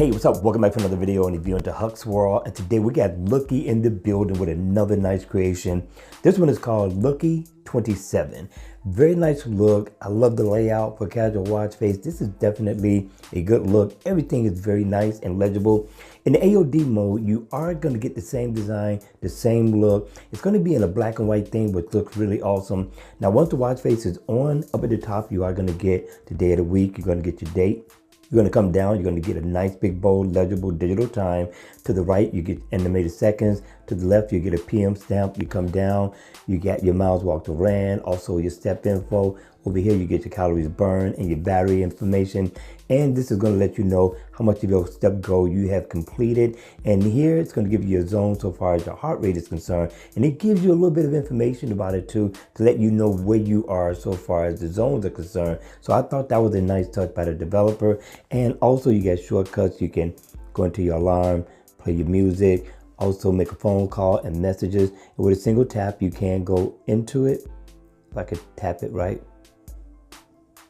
Hey, what's up? Welcome back to another video on the View into Huck's World. And today we got LLOOKE in the building with another nice creation. This one is called LLOOKE 27. Very nice look. I love the layout for casual watch face. This is definitely a good look. Everything is very nice and legible. In the AOD mode, you are going to get the same design, the same look. It's going to be in a black and white thing, which looks really awesome. Now, once the watch face is on, up at the top, you are going to get the day of the week. You're going to get your date. You're going to come down, you're going to get a nice big bold legible digital time. To the right, you get animated seconds. To the left, you get a PM stamp. You come down, you get your miles walked or ran, also your step info. Over here, you get your calories burned and your battery information. And this is going to let you know how much of your step goal you have completed. And here, it's going to give you your zone so far as your heart rate is concerned. And it gives you a little bit of information about it too, to let you know where you are so far as the zones are concerned. So I thought that was a nice touch by the developer. And also you get shortcuts. You can go into your alarm, play your music, also make a phone call and messages. And with a single tap, you can go into it. If I could tap it right.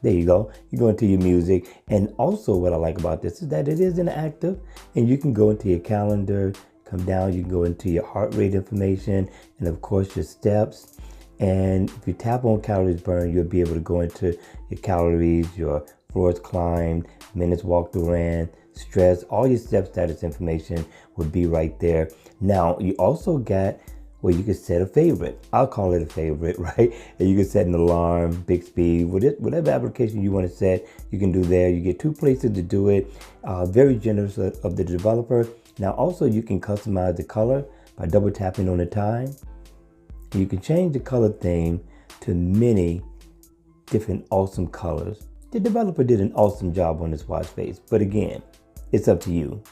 There you go. You go into your music. And also what I like about this is that it is interactive, and you can go into your calendar, come down, you can go into your heart rate information, and of course your steps. And if you tap on calories burned, you'll be able to go into your calories, your floors climbed, minutes walked or ran, stress, all your step status information would be right there. Now, you also got where you can set a favorite. I'll call it a favorite, right? And you can set an alarm, big speed, whatever application you want to set, you can do there. You get two places to do it. Very generous of the developer. Now, also you can customize the color by double tapping on the time. You can change the color theme to many different awesome colors. The developer did an awesome job on this watch face, but again, it's up to you.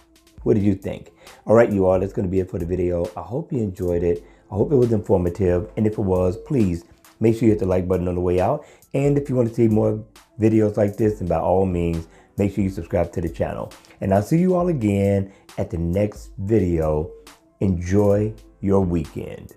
What did you think? All right, you all, that's going to be it for the video. I hope you enjoyed it. I hope it was informative. And if it was, please make sure you hit the like button on the way out. And if you want to see more videos like this, then by all means, make sure you subscribe to the channel. And I'll see you all again at the next video. Enjoy your weekend.